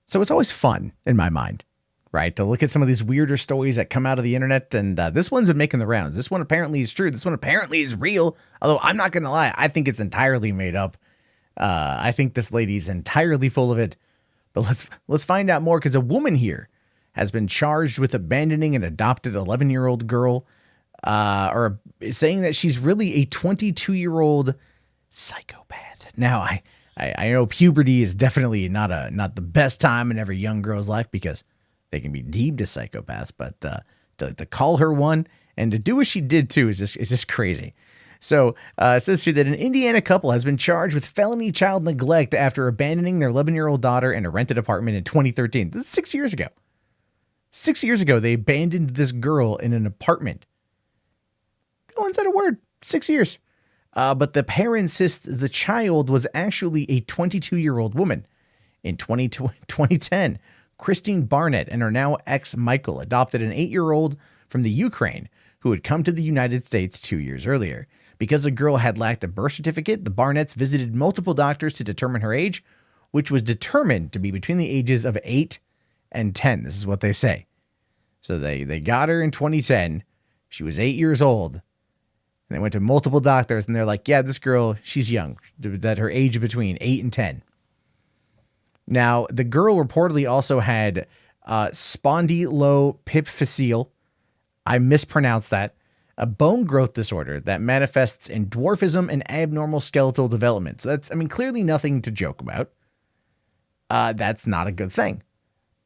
So it's always fun in my mind, right, to look at some of these weirder stories that come out of the internet. And this one's been making the rounds. This one apparently is true. This one apparently is real. Although I'm not going to lie, I think it's entirely made up. I think this lady's entirely full of it. But let's find out more, because a woman here has been charged with abandoning an adopted 11-year-old girl, or saying that she's really a 22-year-old psychopath. Now, I know puberty is definitely not the best time in every young girl's life, because they can be deemed as psychopaths, but to call her one and to do what she did too is just crazy. So it says here that an Indiana couple has been charged with felony child neglect after abandoning their 11-year-old daughter in a rented apartment in 2013. This is 6 years ago. 6 years ago, they abandoned this girl in an apartment. No one said a word. 6 years. But the parent insists the child was actually a 22-year-old woman. In 2010, Kristine Barnett and her now ex Michael adopted an 8-year-old from the Ukraine who had come to the United States 2 years earlier. Because the girl had lacked a birth certificate, the Barnetts visited multiple doctors to determine her age, which was determined to be between the ages of 8 and 10. This is what they say. So they got her in 2010. She was 8 years old. And they went to multiple doctors, and they're like, yeah, this girl, she's young, that her age is between 8 and 10. Now, the girl reportedly also had spondylopiphyseal, I mispronounced that, a bone growth disorder that manifests in dwarfism and abnormal skeletal development. So that's, clearly nothing to joke about. That's not a good thing.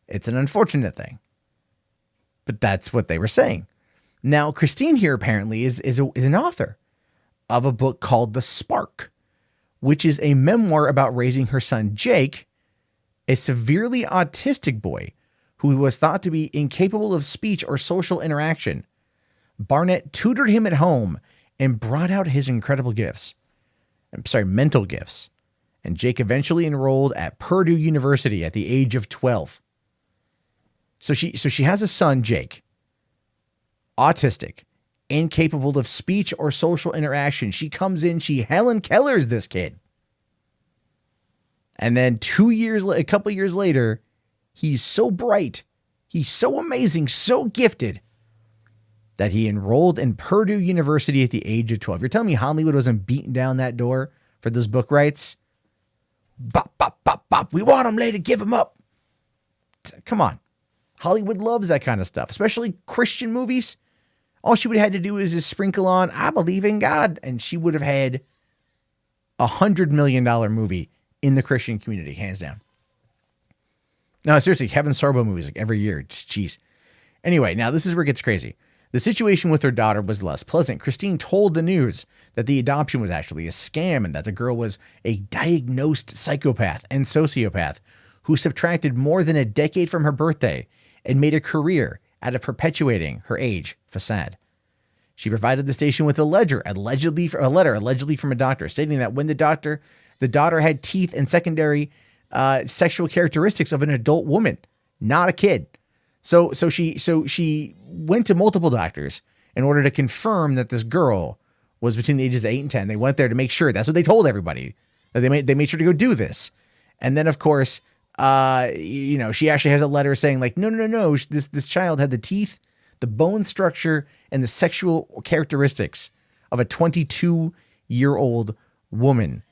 It's an unfortunate thing. But that's what they were saying. Now, Kristine here apparently is an author of a book called The Spark, which is a memoir about raising her son, Jake, a severely autistic boy who was thought to be incapable of speech or social interaction. Barnett tutored him at home and brought out his incredible gifts. Mental gifts. And Jake eventually enrolled at Purdue University at the age of 12. So she has a son, Jake, autistic, incapable of speech or social interaction. She comes in, she Helen Kellers this kid. And then a couple years later, he's so bright, he's so amazing, so gifted, that he enrolled in Purdue University at the age of 12. You're telling me Hollywood wasn't beating down that door for those book rights? Bop, bop, bop, bop. We want them, lady, give them up. Come on. Hollywood loves that kind of stuff, especially Christian movies. All she would have had to do is just sprinkle on, I believe in God, and she would have had $100 million movie in the Christian community, hands down. No, seriously, Kevin Sorbo movies like every year. Jeez. Anyway, now this is where it gets crazy. The situation with her daughter was less pleasant. Kristine told the news that the adoption was actually a scam and that the girl was a diagnosed psychopath and sociopath who subtracted more than a decade from her birthday and made a career out of perpetuating her age facade. She provided the station with a letter allegedly from a doctor stating that when the daughter had teeth and secondary sexual characteristics of an adult woman, not a kid. So she went to multiple doctors in order to confirm that this girl was between the ages of 8 and 10. They went there to make sure. That's what they told everybody. They made sure to go do this. And then, of course, she actually has a letter saying like, no. This child had the teeth, the bone structure, and the sexual characteristics of a 22-year-old woman,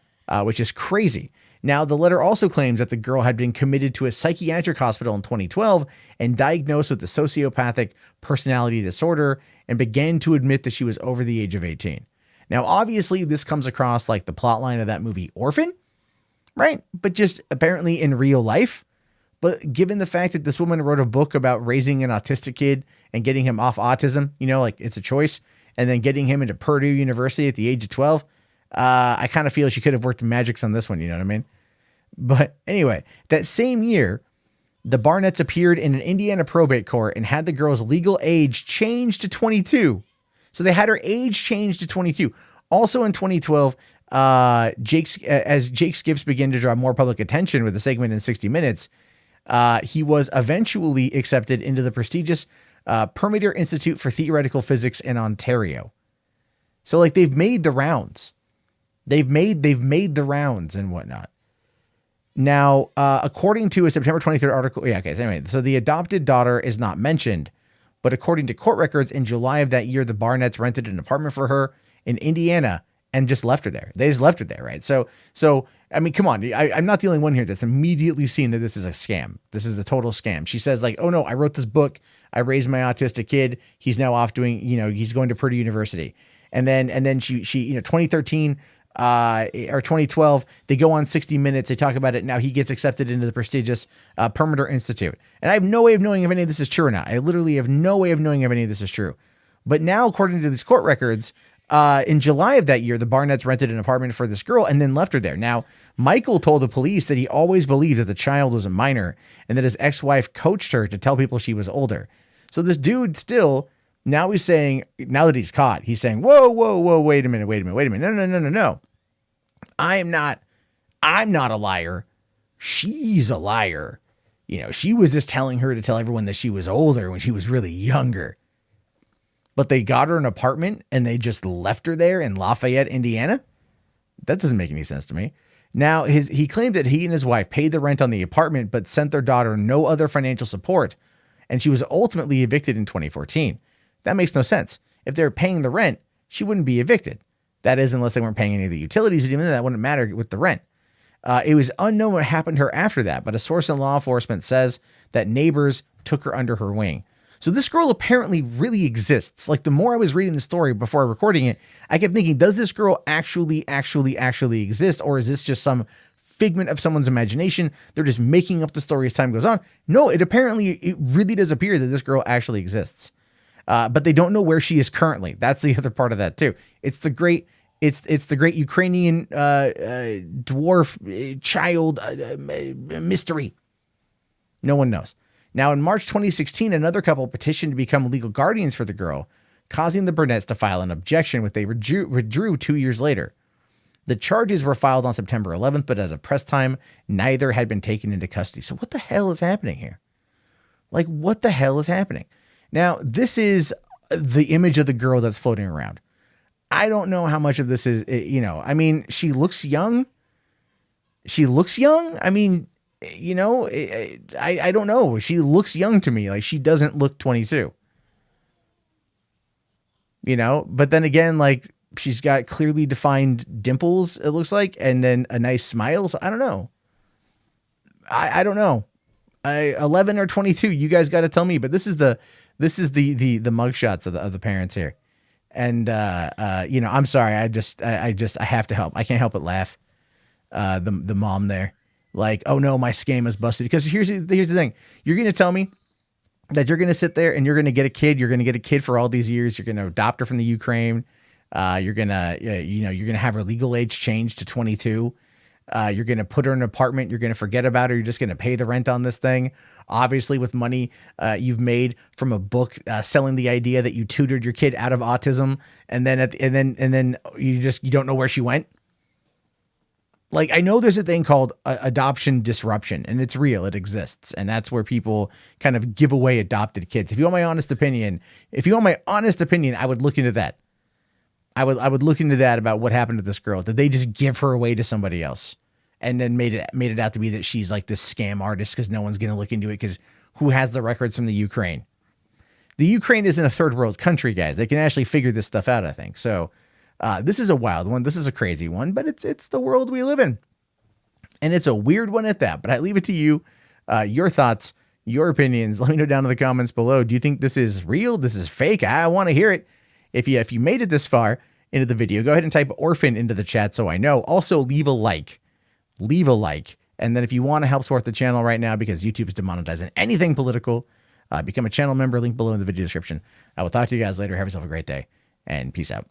which is crazy. Now, the letter also claims that the girl had been committed to a psychiatric hospital in 2012 and diagnosed with a sociopathic personality disorder and began to admit that she was over the age of 18. Now, obviously, this comes across like the plotline of that movie Orphan, right? But just apparently in real life. But given the fact that this woman wrote a book about raising an autistic kid and getting him off autism, like it's a choice, and then getting him into Purdue University at the age of 12, I kind of feel she could have worked magics on this one, you know what I mean? But anyway, that same year, the Barnetts appeared in an Indiana probate court and had the girl's legal age changed to 22. So they had her age changed to 22. Also in 2012, as Jake's gifts began to draw more public attention with a segment in 60 Minutes, he was eventually accepted into the prestigious Permeter Institute for Theoretical Physics in Ontario. So like they've made the rounds. They've made the rounds and whatnot. Now, according to a September 23rd article, yeah, okay, so anyway, so the adopted daughter is not mentioned, but according to court records, in July of that year, the Barnetts rented an apartment for her in Indiana and just left her there. They just left her there, right? So I mean, come on, I'm not the only one here that's immediately seen that this is a scam. This is a total scam. She says like, oh no, I wrote this book. I raised my autistic kid. He's now off doing, he's going to Purdue University. And then she 2013 or 2012, they go on 60 Minutes. They talk about it. Now he gets accepted into the prestigious Perimeter Institute. And I have no way of knowing if any of this is true or not. I literally have no way of knowing if any of this is true. But now, according to these court records, in July of that year, the Barnetts rented an apartment for this girl and then left her there. Now, Michael told the police that he always believed that the child was a minor and that his ex-wife coached her to tell people she was older. So this dude still, now he's saying, now that he's caught, he's saying, whoa, wait a minute. No. I'm not a liar. She's a liar. She was just telling her to tell everyone that she was older when she was really younger. But they got her an apartment and they just left her there in Lafayette, Indiana? That doesn't make any sense to me. Now, he claimed that he and his wife paid the rent on the apartment, but sent their daughter no other financial support. And she was ultimately evicted in 2014. That makes no sense. If they're paying the rent, she wouldn't be evicted. That is, unless they weren't paying any of the utilities, but even then that wouldn't matter with the rent. It was unknown what happened to her after that, but a source in law enforcement says that neighbors took her under her wing. So this girl apparently really exists. Like, the more I was reading the story before recording it, I kept thinking, does this girl actually exist? Or is this just some figment of someone's imagination? They're just making up the story as time goes on. No, it really does appear that this girl actually exists. But they don't know where she is currently. That's the other part of that too. It's the great Ukrainian dwarf child mystery. No one knows. Now, in March 2016, another couple petitioned to become legal guardians for the girl, causing the Barnetts to file an objection, which they withdrew 2 years later. The charges were filed on September 11th, but at a press time, neither had been taken into custody. So what the hell is happening here? Like, what the hell is happening? Now, this is the image of the girl that's floating around. I don't know how much of this is, I mean, she looks young. I mean, I don't know. She looks young to me. Like, she doesn't look 22. But then again, like, she's got clearly defined dimples, it looks like, and then a nice smile. So I don't know. I don't know. 11 or 22, you guys got to tell me. But this is the mugshots of the parents here. And, I'm sorry. I have to help. I can't help but laugh. The mom there, like, oh no, my scam is busted. Because here's the thing. You're going to tell me that you're going to sit there and you're going to get a kid. You're going to get a kid for all these years. You're going to adopt her from the Ukraine. You're going to have her legal age changed to 22. You're going to put her in an apartment. You're going to forget about her. You're just going to pay the rent on this thing. Obviously with money you've made from a book, selling the idea that you tutored your kid out of autism. And then you don't know where she went. Like, I know there's a thing called adoption disruption, and it's real. It exists. And that's where people kind of give away adopted kids. If you want my honest opinion, I would look into that. I would look into that about what happened to this girl. Did they just give her away to somebody else and then made it out to be that she's like this scam artist because no one's going to look into it because who has the records from the Ukraine? The Ukraine isn't a third world country, guys. They can actually figure this stuff out, I think. So this is a wild one. This is a crazy one, but it's the world we live in. And it's a weird one at that. But I leave it to you, your thoughts, your opinions. Let me know down in the comments below. Do you think this is real? This is fake? I want to hear it. If you made it this far into the video, go ahead and type orphan into the chat so I know. Also, leave a like. And then if you want to help support the channel right now, because YouTube is demonetizing anything political, become a channel member. Link below in the video description. I will talk to you guys later. Have yourself a great day, and peace out.